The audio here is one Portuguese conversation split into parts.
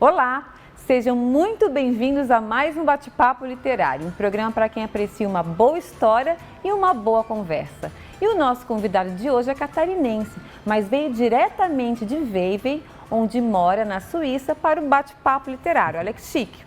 Olá, sejam muito bem-vindos a mais um Bate-Papo Literário, um programa para quem aprecia uma boa história e uma boa conversa. E o nosso convidado de hoje é catarinense, mas veio diretamente de Vevey, onde mora na Suíça, para o Bate-Papo Literário. Olha que chique!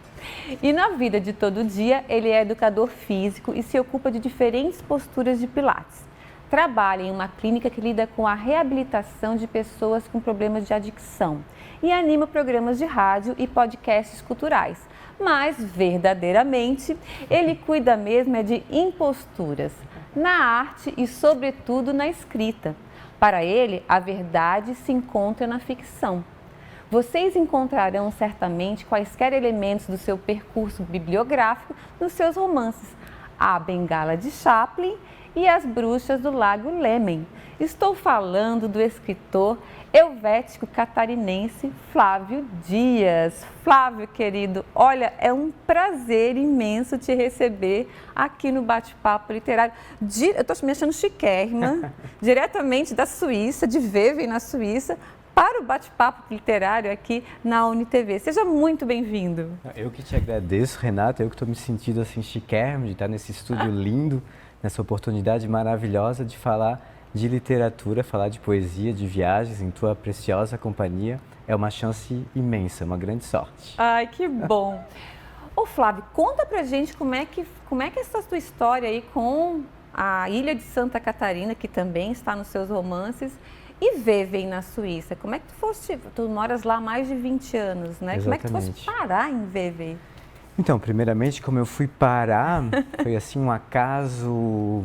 E na vida de todo dia, ele é educador físico e se ocupa de diferentes posturas de pilates. Trabalha em uma clínica que lida com a reabilitação de pessoas com problemas de adicção e anima programas de rádio e podcasts culturais. Mas, verdadeiramente, ele cuida mesmo de imposturas, na arte e, sobretudo, na escrita. Para ele, a verdade se encontra na ficção. Vocês encontrarão certamente quaisquer elementos do seu percurso bibliográfico nos seus romances A Bengala de Chaplin e As Bruxas do Lago Leman. Estou falando do escritor helvético catarinense Flávio Dias. Flávio, querido, olha, é um prazer imenso te receber aqui no Bate-Papo Literário. Eu estou me achando chiquérrima, diretamente da Suíça, de Vevey, na Suíça, para o Bate-Papo Literário aqui na UniTV. Seja muito bem-vindo. Eu que te agradeço, Renata, eu que estou me sentindo assim chiquérrimo de estar nesse estúdio lindo, nessa oportunidade maravilhosa de falar de literatura, falar de poesia, de viagens em tua preciosa companhia. É uma chance imensa, uma grande sorte. Ai, que bom! Ô Flávio, conta pra gente como é que é essa tua história aí com a Ilha de Santa Catarina, que também está nos seus romances, e Vevey na Suíça. Como é que tu moras lá há mais de 20 anos, né? Exatamente. Como é que tu foste parar em Vevey? Então, primeiramente, como eu fui parar, foi assim um acaso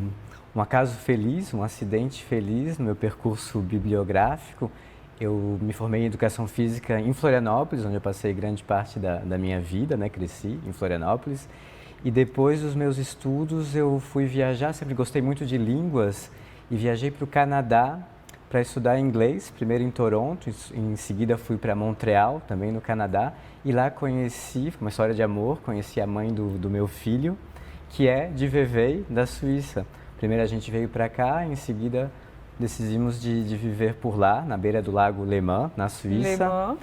feliz, um acidente feliz no meu percurso bibliográfico. Eu me formei em Educação Física em Florianópolis, onde eu passei grande parte da minha vida, né? Cresci em Florianópolis. E depois dos meus estudos, eu fui viajar, sempre gostei muito de línguas, e viajei para o Canadá para estudar inglês, primeiro em Toronto, em seguida fui para Montreal, também no Canadá, e lá conheci, foi uma história de amor, conheci a mãe do meu filho, que é de Vevey, da Suíça. Primeiro a gente veio para cá, em seguida decidimos de viver por lá, na beira do Lago Leman, na Suíça. Leman.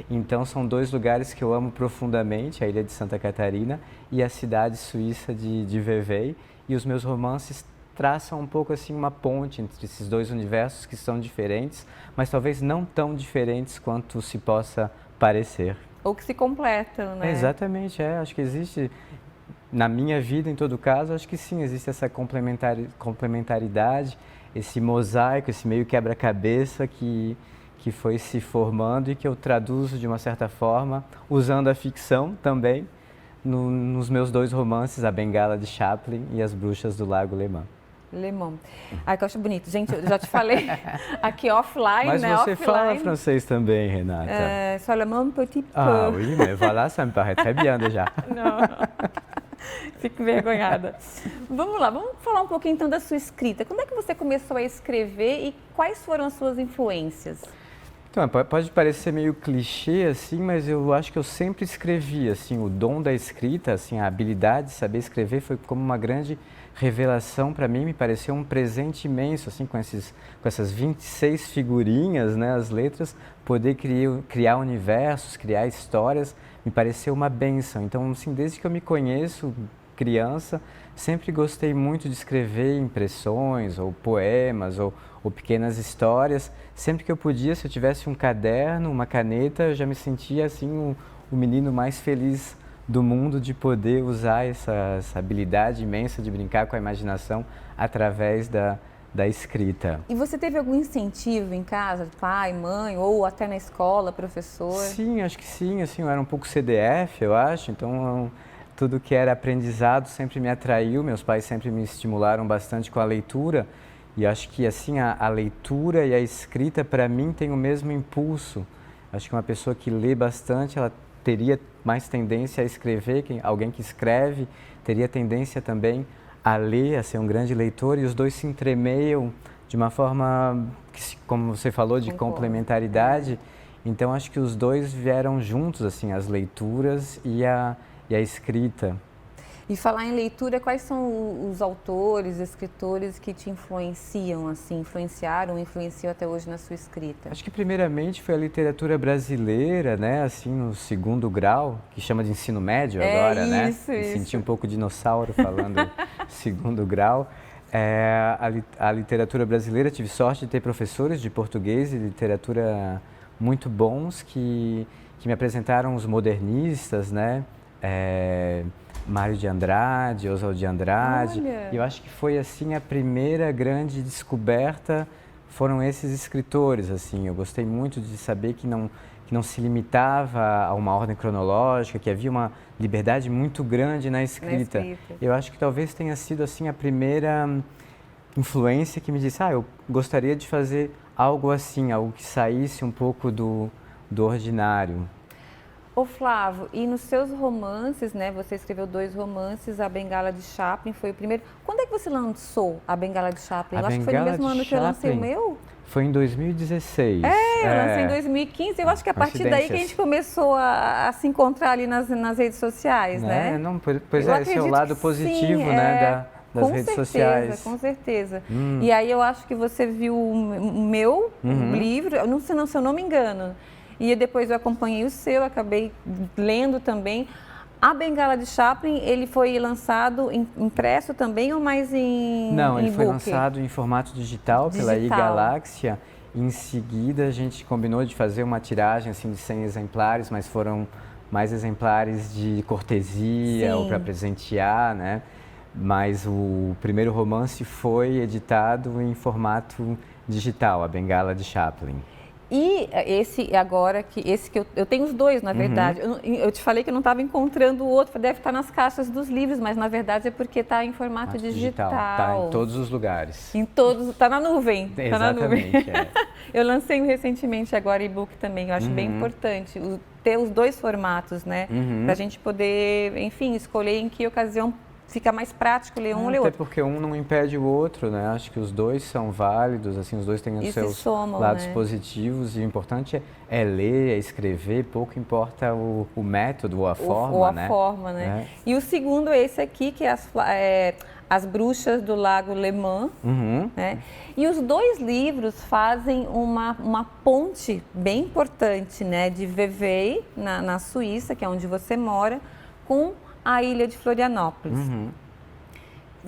Então são dois lugares que eu amo profundamente, a ilha de Santa Catarina e a cidade suíça de Vevey, e os meus romances traçam um pouco assim uma ponte entre esses dois universos que são diferentes, mas talvez não tão diferentes quanto se possa parecer. Ou que se completam, né? Exatamente, acho que existe, na minha vida em todo caso, acho que sim, existe essa complementaridade, esse mosaico, esse meio quebra-cabeça que foi se formando e que eu traduzo de uma certa forma, usando a ficção também, nos meus dois romances, A Bengala de Chaplin e As Bruxas do Lago Leman. Leman. Ai, que eu acho bonito. Gente, eu já te falei aqui offline, mas né? Mas você offline. Fala francês também, Renata. Seulement petit peu. Ah, oui, mais voilà, ça me paraît très bien déjà. Não. Fico envergonhada. Vamos lá, vamos falar um pouquinho então da sua escrita. Quando é que você começou a escrever e quais foram as suas influências? Então, pode parecer meio clichê, assim, mas eu acho que eu sempre escrevi, assim, o dom da escrita, assim, a habilidade de saber escrever foi como uma grande revelação para mim, me pareceu um presente imenso, assim, com essas 26 figurinhas, né, as letras, poder criar universos, criar histórias, me pareceu uma bênção. Então, assim, desde que eu me conheço, criança, sempre gostei muito de escrever impressões, ou poemas, ou pequenas histórias. Sempre que eu podia, se eu tivesse um caderno, uma caneta, eu já me sentia assim o menino mais feliz do mundo de poder usar essa habilidade imensa de brincar com a imaginação através da escrita. E você teve algum incentivo em casa, pai, mãe, ou até na escola, professor? Sim, acho que sim. Assim, eu era um pouco CDF, eu acho, então tudo que era aprendizado sempre me atraiu. Meus pais sempre me estimularam bastante com a leitura. E acho que assim a leitura e a escrita para mim tem o mesmo impulso. Acho que uma pessoa que lê bastante, ela teria mais tendência a escrever, alguém que escreve teria tendência também a ler, a ser um grande leitor, e os dois se entremeiam de uma forma, como você falou, de complementaridade. Então acho que os dois vieram juntos, assim, as leituras e a escrita. E falar em leitura, quais são os autores, escritores que te influenciam, assim, influenciaram, influenciam até hoje na sua escrita? Acho que primeiramente foi a literatura brasileira, né, assim, no segundo grau, que chama de ensino médio agora, né? Isso, Me isso. senti um pouco dinossauro falando segundo grau. A literatura brasileira, tive sorte de ter professores de português e literatura muito bons que me apresentaram os modernistas, né? Mário de Andrade, Oswald de Andrade. Olha. E eu acho que foi assim a primeira grande descoberta, foram esses escritores, assim. Eu gostei muito de saber que não se limitava a uma ordem cronológica, que havia uma liberdade muito grande na escrita. Eu acho que talvez tenha sido assim a primeira influência que me disse, eu gostaria de fazer algo assim, algo que saísse um pouco do ordinário. Ô Flávio, e nos seus romances, né, você escreveu 2 romances, A Bengala de Chaplin foi o primeiro. Quando é que você lançou A Bengala de Chaplin? Eu acho que foi no mesmo ano que eu lancei o meu? Foi em 2016. Eu lancei em 2015. Eu acho que a partir daí que a gente começou a se encontrar ali nas redes sociais, né? Não, pois esse é o lado positivo, sim, né, das redes sociais. Com certeza. E aí eu acho que você viu o meu livro, se eu não me engano. E depois eu acompanhei o seu, acabei lendo também. A Bengala de Chaplin, ele foi lançado impresso também ou mais em Não, ele e-book? foi lançado em formato digital pela iGaláxia. Em seguida, a gente combinou de fazer uma tiragem assim, de 100 exemplares, mas foram mais exemplares de cortesia ou para presentear, né? Mas o primeiro romance foi editado em formato digital, A Bengala de Chaplin. E esse que eu tenho os 2, na verdade. Eu te falei que eu não estava encontrando o outro, deve estar nas caixas dos livros, mas na verdade é porque está em formato digital. Está em todos os lugares. Em todos, está na nuvem. Exatamente. Tá na nuvem. Eu lancei recentemente agora e-book também, eu acho bem importante ter os 2 formatos, né? Para a gente poder, enfim, escolher em que ocasião fica mais prático ler um ou ler outro. Até porque um não impede o outro, né? Acho que os 2 são válidos, assim, os 2 têm os seus lados positivos e o importante é ler, é escrever, pouco importa o método ou a forma, né? Forma, né? E o segundo é esse aqui, que é As Bruxas do Lago Le Mans, né? E os 2 livros fazem uma ponte bem importante, né? De Vevey, na Suíça, que é onde você mora, com a ilha de Florianópolis.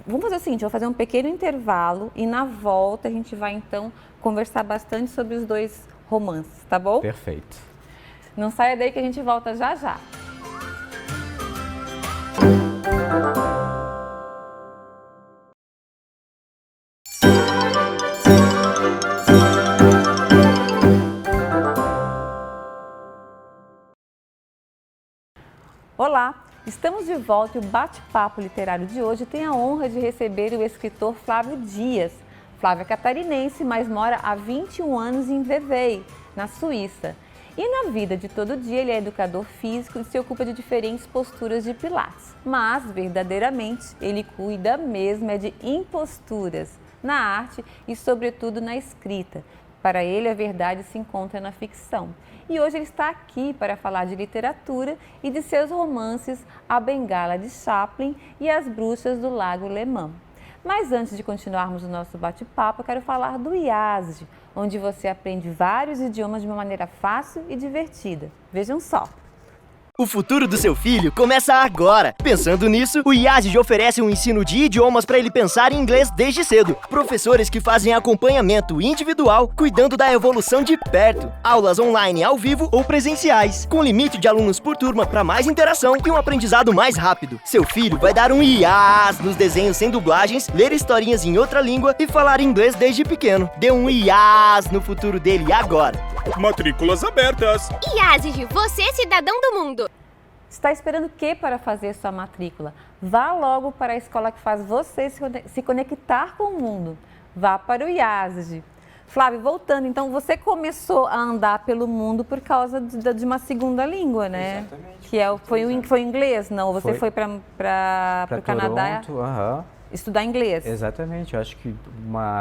Vamos fazer o seguinte, eu vou fazer um pequeno intervalo e na volta a gente vai então conversar bastante sobre os 2 romances, tá bom? Perfeito. Não saia daí que a gente volta já já. Olá! Estamos de volta e o bate-papo literário de hoje tem a honra de receber o escritor Flávio Dias. Flávio é catarinense, mas mora há 21 anos em Vevey, na Suíça. E na vida de todo dia ele é educador físico e se ocupa de diferentes posturas de pilates. Mas, verdadeiramente, ele cuida mesmo de imposturas na arte e, sobretudo, na escrita. Para ele, a verdade se encontra na ficção. E hoje ele está aqui para falar de literatura e de seus romances A Bengala de Chaplin e As Bruxas do Lago Le Mans. Mas antes de continuarmos o nosso bate-papo, eu quero falar do IASD, onde você aprende vários idiomas de uma maneira fácil e divertida. Vejam só! O futuro do seu filho começa agora. Pensando nisso, o IASD oferece um ensino de idiomas para ele pensar em inglês desde cedo. Professores que fazem acompanhamento individual, cuidando da evolução de perto. Aulas online ao vivo ou presenciais, com limite de alunos por turma para mais interação e um aprendizado mais rápido. Seu filho vai dar um IAS nos desenhos sem dublagens, ler historinhas em outra língua e falar inglês desde pequeno. Dê um IAS no futuro dele agora. Matrículas abertas. IASD, você é cidadão do mundo. Está esperando o que para fazer sua matrícula? Vá logo para a escola que faz você se conectar com o mundo. Vá para o IASD. Flávio, voltando, então você começou a andar pelo mundo por causa de uma segunda língua, né? Exatamente. Que foi o inglês, não? Você foi para o Canadá estudar inglês. Exatamente. Eu acho que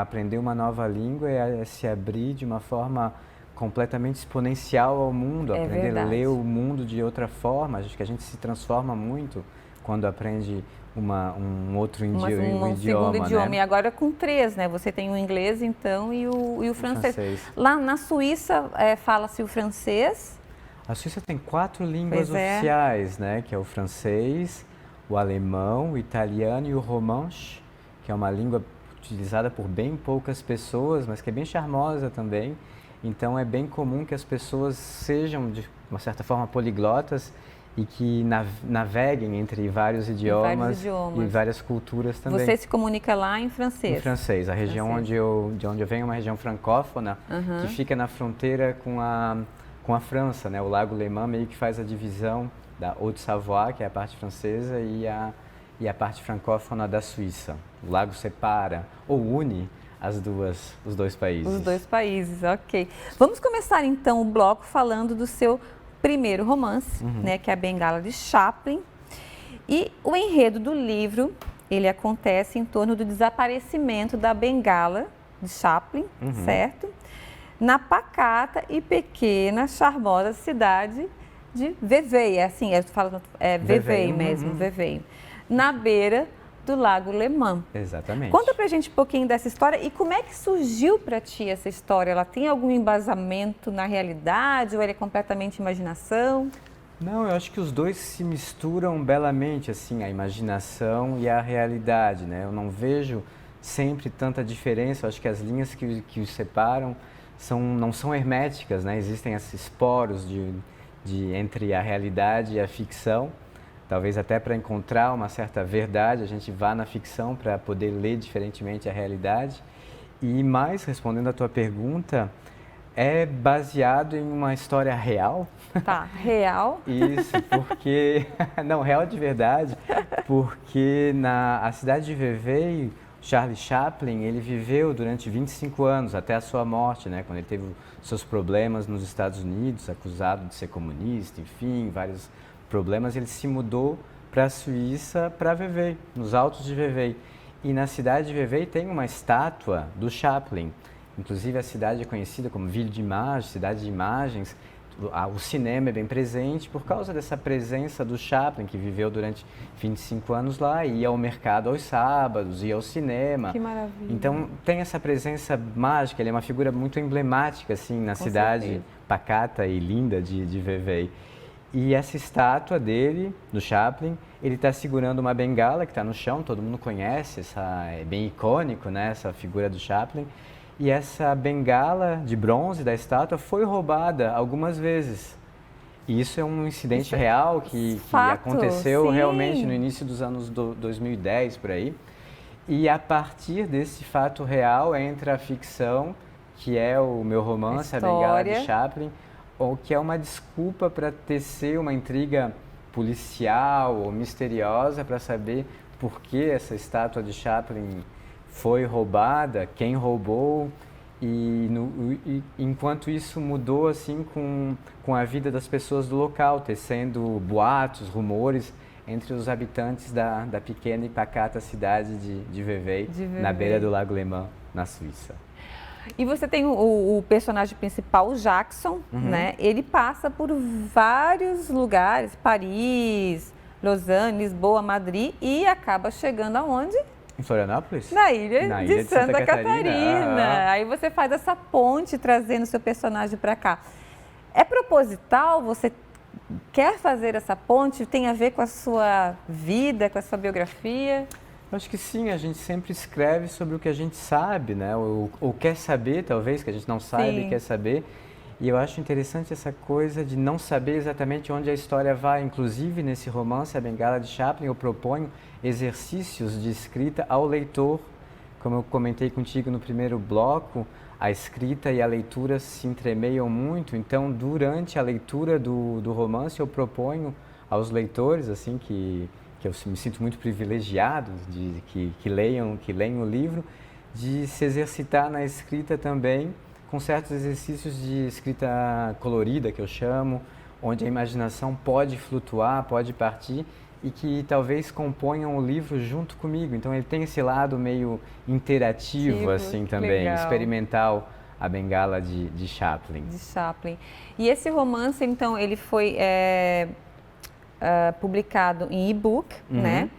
aprender uma nova língua é se abrir de uma forma completamente exponencial ao mundo, aprender a ler o mundo de outra forma. Acho que a gente se transforma muito quando aprende um outro Um idioma, segundo idioma. né? E agora com 3, né? Você tem o inglês, então, e o francês. Lá na Suíça, fala-se o francês? A Suíça tem 4 línguas Pois é. oficiais, né? Que é o francês, o alemão, o italiano e o romanche, que é uma língua utilizada por bem poucas pessoas, mas que é bem charmosa também. Então é bem comum que as pessoas sejam, de uma certa forma, poliglotas e que naveguem entre vários idiomas e várias culturas também. Você se comunica lá em francês? Em francês. A região de onde eu venho é uma região francófona, que fica na fronteira com a França, né? O Lago Léman meio que faz a divisão da Haute-Savoie, que é a parte francesa, e a parte francófona da Suíça. O lago separa ou une os dois países. Os 2 países, ok. Vamos começar então o bloco falando do seu primeiro romance, né, que é a Bengala de Chaplin. E o enredo do livro, ele acontece em torno do desaparecimento da Bengala de Chaplin, certo? Na pacata e pequena, charmosa cidade de Vevey, assim, eu falo, Vevey mesmo, Vevey, na beira do Lago Léman. Exatamente. Conta pra gente um pouquinho dessa história e como é que surgiu pra ti essa história? Ela tem algum embasamento na realidade ou ela é completamente imaginação? Não, eu acho que os dois se misturam belamente, assim, a imaginação e a realidade, né? Eu não vejo sempre tanta diferença, eu acho que as linhas que os separam não são herméticas, né? Existem esses poros entre a realidade e a ficção. Talvez até para encontrar uma certa verdade, a gente vá na ficção para poder ler diferentemente a realidade. E mais, respondendo à tua pergunta, é baseado em uma história real. Tá, real? Isso, porque... Não, real de verdade, porque a cidade de Vevey, Charlie Chaplin, ele viveu durante 25 anos, até a sua morte, né? Quando ele teve seus problemas nos Estados Unidos, acusado de ser comunista, enfim, vários problemas, ele se mudou para a Suíça, para Vevey, nos altos de Vevey. E na cidade de Vevey tem uma estátua do Chaplin. Inclusive a cidade é conhecida como Ville d'Images, cidade de imagens. O cinema é bem presente por causa dessa presença do Chaplin, que viveu durante 25 anos lá, ia ao mercado aos sábados, ia ao cinema. Que maravilha. Então tem essa presença mágica, ele é uma figura muito emblemática assim na cidade pacata e linda de Vevey. E essa estátua dele, do Chaplin, ele está segurando uma bengala que está no chão, todo mundo conhece, é bem icônico, né, essa figura do Chaplin. E essa bengala de bronze da estátua foi roubada algumas vezes. E isso é um incidente real que aconteceu realmente no início dos anos 2010, por aí. E a partir desse fato real entra a ficção, que é o meu romance, A Bengala de Chaplin, ou que é uma desculpa para tecer uma intriga policial ou misteriosa para saber por que essa estátua de Chaplin foi roubada, quem roubou, e enquanto isso mudou assim com a vida das pessoas do local, tecendo boatos, rumores entre os habitantes da pequena e pacata cidade de Vevey, na beira do Lago Léman, na Suíça. E você tem o personagem principal, o Jackson, né? Ele passa por vários lugares, Paris, Lausanne, Lisboa, Madrid, e acaba chegando aonde? Em Florianópolis? Na ilha de Santa Catarina. Aí você faz essa ponte trazendo o seu personagem para cá. É proposital? Você quer fazer essa ponte? Tem a ver com a sua vida, com a sua biografia? Eu acho que sim, a gente sempre escreve sobre o que a gente sabe, né? Ou quer saber, talvez, que a gente não saiba e quer saber. E eu acho interessante essa coisa de não saber exatamente onde a história vai. Inclusive, nesse romance, A Bengala de Chaplin, eu proponho exercícios de escrita ao leitor. Como eu comentei contigo no primeiro bloco, a escrita e a leitura se entremeiam muito. Então, durante a leitura do romance, eu proponho aos leitores, assim, que eu me sinto muito privilegiado de que leiam o livro, de se exercitar na escrita também, com certos exercícios de escrita colorida, que eu chamo, onde a imaginação pode flutuar, pode partir e que talvez componham o livro junto comigo. Então ele tem esse lado meio interativo, assim, também, legal. Experimental, A Bengala de Chaplin. De Chaplin. E esse romance, então, ele foi publicado em e-book, né?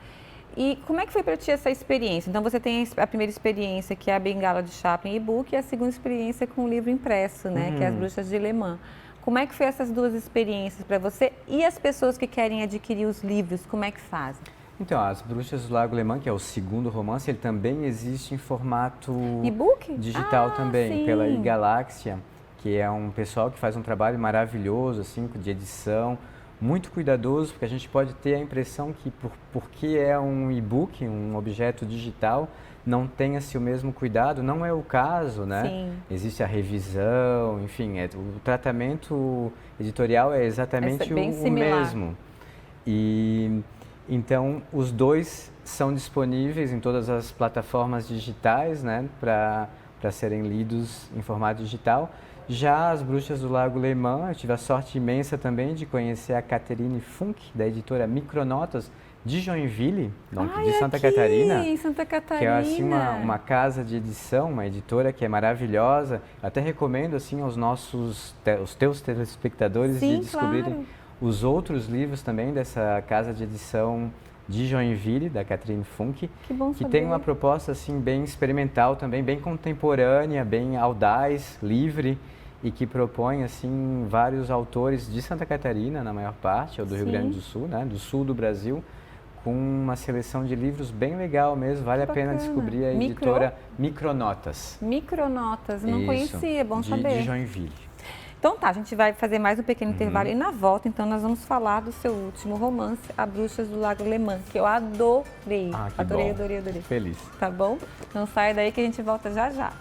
E como é que foi para ti essa experiência? Então, você tem a primeira experiência, que é a Bengala de Chaplin e-book, e a segunda experiência com o livro impresso, né? Que é As Bruxas de Le Mans. Como é que foi essas duas experiências para você? E as pessoas que querem adquirir os livros, como é que fazem? Então, As Bruxas do Lago Le Mans, que é o segundo romance, ele também existe em formato e-book? Digital também, sim. pela iGaláxia, que é um pessoal que faz um trabalho maravilhoso, assim, de edição, muito cuidadoso, porque a gente pode ter a impressão que porque é um e-book, um objeto digital, não tenha-se o mesmo cuidado. Não é o caso, né? Sim. Existe a revisão, enfim, o tratamento editorial é exatamente o mesmo. E então os dois são disponíveis em todas as plataformas digitais, né, para serem lidos em formato digital. Já As Bruxas do Lago Le Mans, eu tive a sorte imensa também de conhecer a Catherine Funk, da editora Micronotas, de Joinville, de Santa Catarina. Em Santa Catarina. Que é assim, uma casa de edição, uma editora que é maravilhosa. Eu até recomendo assim aos os teus telespectadores de descobrirem os outros livros também dessa casa de edição de Joinville, da Catherine Funk, que tem uma proposta assim bem experimental também, bem contemporânea, bem audaz, livre, e que propõe assim vários autores de Santa Catarina, na maior parte, ou do Rio Grande do Sul, né, do sul do Brasil, com uma seleção de livros bem legal mesmo. Vale a pena descobrir a editora Micronotas. Micronotas, não conhecia, é bom saber. De Joinville. Então tá, a gente vai fazer mais um pequeno intervalo e na volta, então, nós vamos falar do seu último romance, As Bruxas do Lago Le Mans, que eu adorei. Adorei. Feliz. Tá bom? Então saia daí que a gente volta já já.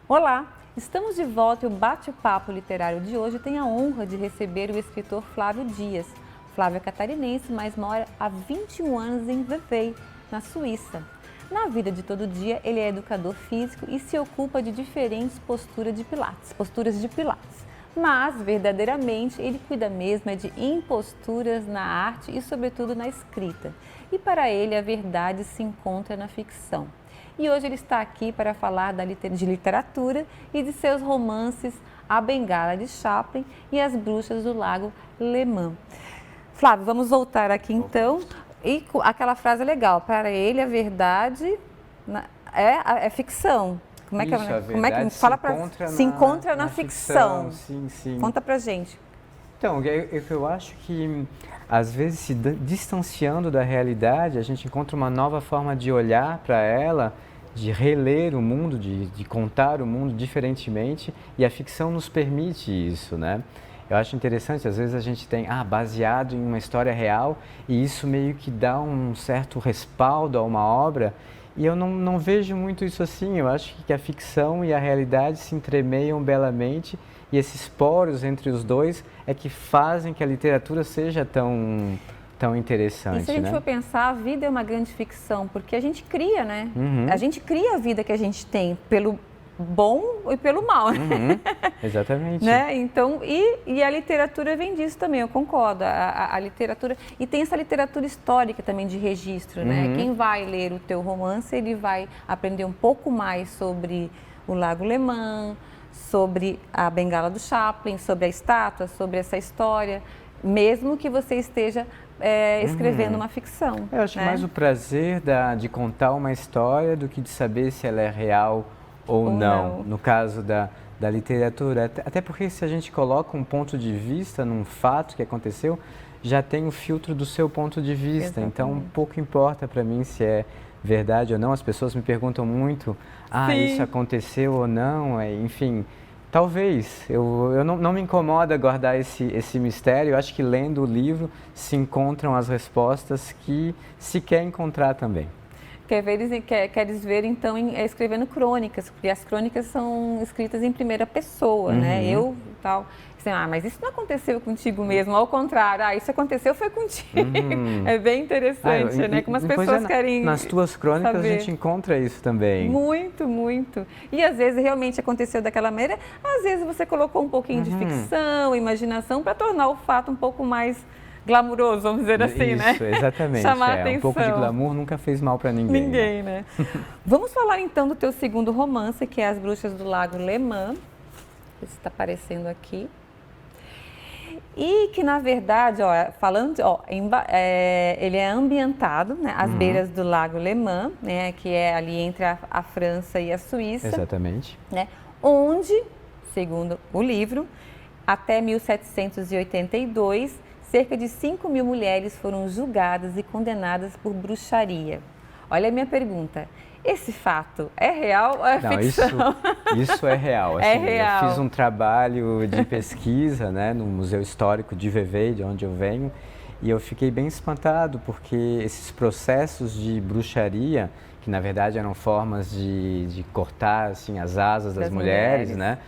Olá, estamos de volta e o bate-papo literário de hoje tem a honra de receber o escritor Flávio Dias. Flávio é catarinense, mas mora há 21 anos em Vevey, na Suíça. Na vida de todo dia, ele é educador físico e se ocupa de diferentes posturas de pilates. Mas, verdadeiramente, ele cuida mesmo de imposturas na arte e, sobretudo, na escrita. E para ele, a verdade se encontra na ficção. E hoje ele está aqui para falar de literatura e de seus romances A Bengala de Chaplin e As Bruxas do Lago Le Mans. Flávio, vamos voltar aqui então. E aquela frase legal, para ele a verdade é ficção. Como é que se encontra na ficção. Sim. Conta pra gente. Então, eu acho que às vezes se distanciando da realidade, a gente encontra uma nova forma de olhar para ela, de reler o mundo, de contar o mundo diferentemente, e a ficção nos permite isso, né? Eu acho interessante, às vezes a gente tem, baseado em uma história real, e isso meio que dá um certo respaldo a uma obra, e eu não vejo muito isso assim. Eu acho que a ficção e a realidade se entremeiam belamente, e esses poros entre os dois é que fazem que a literatura seja tão interessante. E se a gente for pensar, a vida é uma grande ficção, porque a gente cria, né? A gente cria a vida que a gente tem, pelo bom e pelo mal. Exatamente. Né? Então, e a literatura vem disso também, eu concordo. A literatura, e tem essa literatura histórica também de registro, né? Quem vai ler o teu romance, ele vai aprender um pouco mais sobre o Lago Le Mans, sobre a Bengala do Chaplin, sobre a estátua, sobre essa história, mesmo que você esteja escrevendo uma ficção. Eu acho mais o prazer de contar uma história do que de saber se ela é real ou não, no caso da literatura. Até porque se a gente coloca um ponto de vista num fato que aconteceu, já tem o filtro do seu ponto de vista. Exatamente. Então, pouco importa para mim se é verdade ou não. As pessoas me perguntam muito, isso aconteceu ou não, enfim. Talvez, eu não me incomoda guardar esse mistério. Eu acho que lendo o livro se encontram as respostas que se quer encontrar também. Queres ver, então, escrevendo crônicas, porque as crônicas são escritas em primeira pessoa, né? Eu, tal, Assim, mas isso não aconteceu contigo mesmo, ao contrário, isso aconteceu foi contigo. É bem interessante, né? Como as pessoas querem nas tuas crônicas saber. A gente encontra isso também. Muito, muito. E às vezes realmente aconteceu daquela maneira, às vezes você colocou um pouquinho de ficção, imaginação, para tornar o fato um pouco mais glamuroso, vamos dizer assim, né? Isso, exatamente. Chamar a atenção. Um pouco de glamour nunca fez mal para ninguém. Ninguém, né? Vamos falar então do teu segundo romance, que é As Bruxas do Lago Léman. Esse está aparecendo aqui. E que, na verdade, ele é ambientado, né, às beiras do Lago Léman, né, que é ali entre a França e a Suíça. Exatamente. Né, onde, segundo o livro, até 1782, cerca de 5.000 mulheres foram julgadas e condenadas por bruxaria. Olha a minha pergunta. Esse fato é real ou é ficção? Isso é real. Assim, é real. Eu fiz um trabalho de pesquisa, né, no Museu Histórico de Vevey, de onde eu venho, e eu fiquei bem espantado porque esses processos de bruxaria, que na verdade eram formas de cortar assim, as asas das mulheres, né,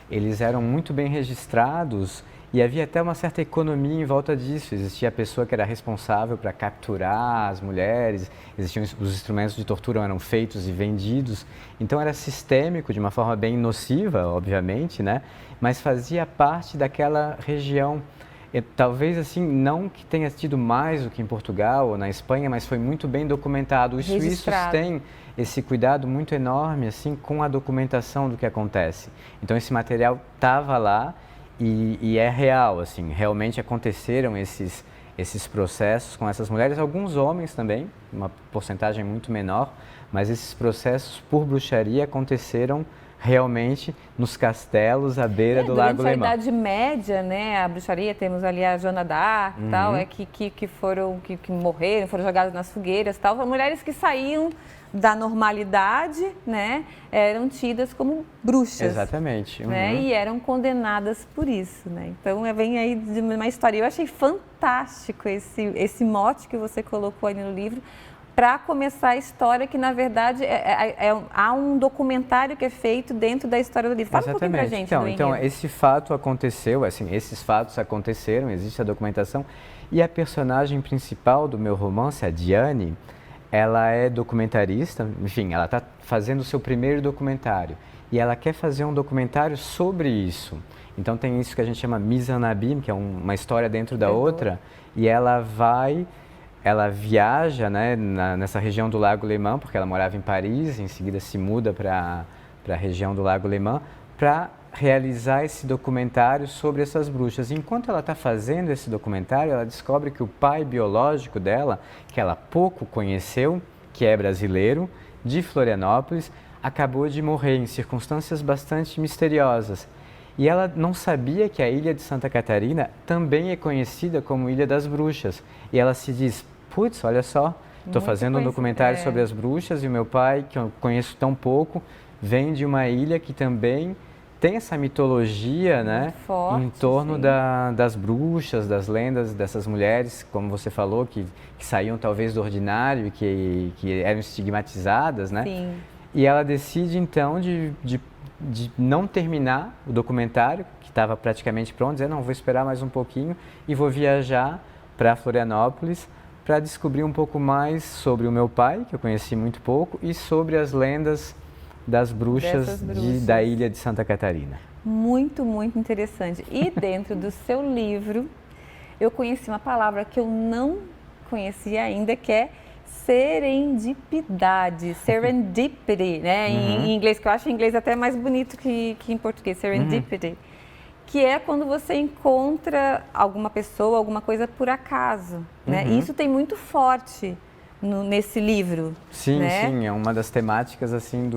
eles eram muito bem registrados. E havia até uma certa economia em volta disso. Existia a pessoa que era responsável para capturar as mulheres, existiam os instrumentos de tortura eram feitos e vendidos. Então era sistêmico, de uma forma bem nociva, obviamente, né? Mas fazia parte daquela região. E, talvez assim, não que tenha tido mais do que em Portugal ou na Espanha, mas foi muito bem documentado. Os suíços têm esse cuidado muito enorme assim, com a documentação do que acontece. Então esse material estava lá. E é real, assim, realmente aconteceram esses processos com essas mulheres, alguns homens também, uma porcentagem muito menor, mas esses processos por bruxaria aconteceram realmente nos castelos à beira do Lago Léman. Durante a Idade Média, né, a bruxaria, temos ali a Joana d'Arc e tal, que morreram, foram jogadas nas fogueiras e tal, mulheres que saíam da normalidade, né, eram tidas como bruxas. Exatamente. Né, e eram condenadas por isso, né. Então, vem aí de uma história. Eu achei fantástico esse mote que você colocou aí no livro, para começar a história que, na verdade, há um documentário que é feito dentro da história do livro. Fala um pouquinho pra gente do Então, esse fato aconteceu, assim, esses fatos aconteceram, existe a documentação, e a personagem principal do meu romance, a Diane, ela é documentarista, enfim, ela está fazendo o seu primeiro documentário, e ela quer fazer um documentário sobre isso. Então tem isso que a gente chama mise en abîme, que é uma história dentro da outra, e ela viaja, né, nessa região do Lago Léman, porque ela morava em Paris, em seguida se muda para a região do Lago Léman, para realizar esse documentário sobre essas bruxas. E enquanto ela está fazendo esse documentário, ela descobre que o pai biológico dela, que ela pouco conheceu, que é brasileiro, de Florianópolis, acabou de morrer em circunstâncias bastante misteriosas. E ela não sabia que a ilha de Santa Catarina também é conhecida como Ilha das Bruxas. E ela se diz, putz, olha só, estou fazendo um documentário sobre as bruxas e o meu pai, que eu conheço tão pouco, vem de uma ilha que também tem essa mitologia, né, forte, em torno das bruxas, das lendas dessas mulheres, como você falou, que saíam talvez do ordinário, que eram estigmatizadas, né? Sim. E ela decide então de não terminar o documentário, que estava praticamente pronto, dizer, não, vou esperar mais um pouquinho e vou viajar para Florianópolis para descobrir um pouco mais sobre o meu pai, que eu conheci muito pouco, e sobre as lendas das bruxas da ilha de Santa Catarina. Muito, muito interessante. E dentro do seu livro, eu conheci uma palavra que eu não conhecia ainda, que é serendipidade, serendipity, né? Em inglês, que eu acho em inglês até mais bonito que em português, serendipity. Que é quando você encontra alguma pessoa, alguma coisa por acaso, né? E isso tem muito forte nesse livro. Sim, né? Sim, é uma das temáticas assim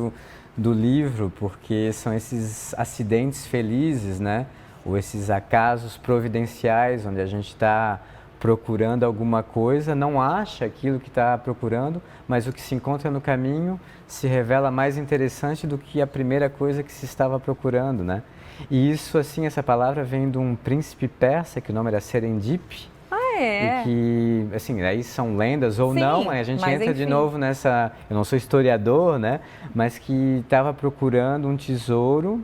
do livro, porque são esses acidentes felizes, né? Ou esses acasos providenciais, onde a gente está procurando alguma coisa, não acha aquilo que está procurando, mas o que se encontra no caminho se revela mais interessante do que a primeira coisa que se estava procurando, né? E isso, assim, essa palavra vem de um príncipe persa, que o nome era Serendip. E que, assim, aí são lendas ou não, a gente entra de novo nessa... Eu não sou historiador, né? Mas que estava procurando um tesouro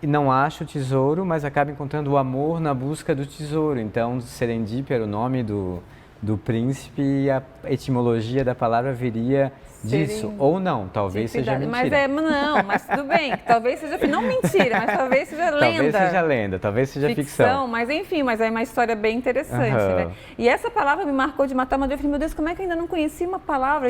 não acha o tesouro, mas acaba encontrando o amor na busca do tesouro. Então, Serendip era o nome do príncipe e a etimologia da palavra viria disso. Ou não, talvez seja mentira. Mas tudo bem. Talvez seja, não mentira, mas talvez seja lenda. Talvez seja lenda, talvez seja ficção. Mas enfim, mas é uma história bem interessante, né? E essa palavra me marcou de matar uma vez. Eu falei, meu Deus, como é que eu ainda não conheci uma palavra,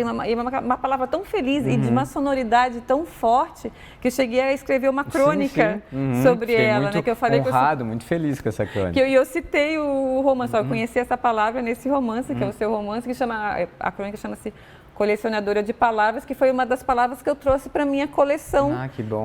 uma palavra tão feliz e de uma sonoridade tão forte, que eu cheguei a escrever uma crônica sobre ela, né? Que eu falei honrado, muito feliz com essa crônica. Que eu citei o romance, eu conheci essa palavra nesse romance, que é o seu romance, que a crônica chama-se Colecionadora de Palavras, que foi uma das palavras que eu trouxe para minha coleção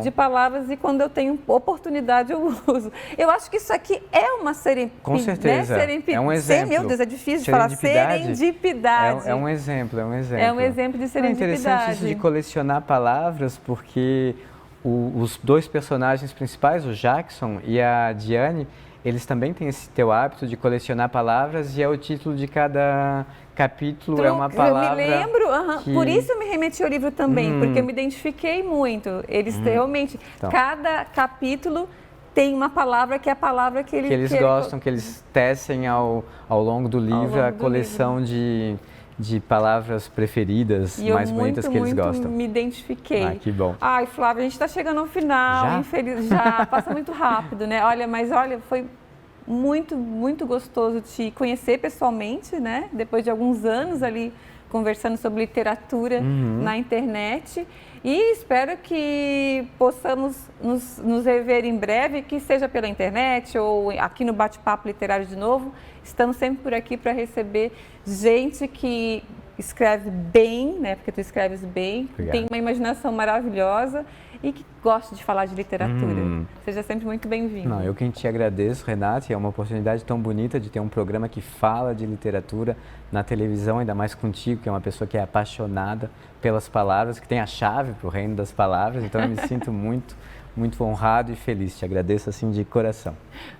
de palavras, e quando eu tenho oportunidade eu uso. Eu acho que isso aqui é uma serendipidade. Com certeza, é um exemplo. Meu Deus, é difícil de falar. Serendipidade. É um exemplo, é um exemplo. É um exemplo de serendipidade. É interessante isso de colecionar palavras, porque os dois personagens principais, o Jackson e a Diane, eles também têm esse teu hábito de colecionar palavras, e é o título de cada capítulo, é uma palavra. Eu me lembro, por isso eu me remeti ao livro também, porque eu me identifiquei muito. Eles realmente, cada capítulo tem uma palavra que é a palavra que eles gostam, que eles tecem ao longo do livro, a coleção de palavras preferidas, mais bonitas que eles gostam. Me identifiquei. Ah, que bom. Ai, Flávia, a gente está chegando ao final, já passa muito rápido, né? Olha, foi muito, muito gostoso te conhecer pessoalmente, né? Depois de alguns anos ali conversando sobre literatura na internet. E espero que possamos nos rever em breve, que seja pela internet ou aqui no Bate-Papo Literário de novo. Estamos sempre por aqui para receber gente que escreve bem, né? Porque tu escreves bem, tem uma imaginação maravilhosa e que gosta de falar de literatura. Seja sempre muito bem-vindo. Eu quem te agradeço, Renata, e é uma oportunidade tão bonita de ter um programa que fala de literatura na televisão, ainda mais contigo, que é uma pessoa que é apaixonada pelas palavras, que tem a chave para o reino das palavras, então eu me sinto muito honrado e feliz. Te agradeço assim de coração.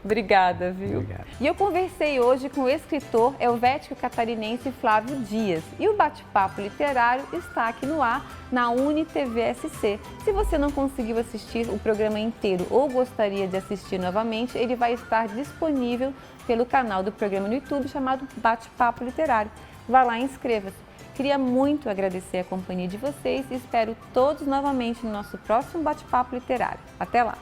Obrigada, viu? Obrigado. E eu conversei hoje com o escritor helvético catarinense Flávio Dias. E o Bate-Papo Literário está aqui no ar na UniTV-SC. Se você não conseguiu assistir o programa inteiro ou gostaria de assistir novamente, ele vai estar disponível pelo canal do programa no YouTube chamado Bate-Papo Literário. Vá lá e inscreva-se. Queria muito agradecer a companhia de vocês e espero todos novamente no nosso próximo Bate-Papo Literário. Até lá!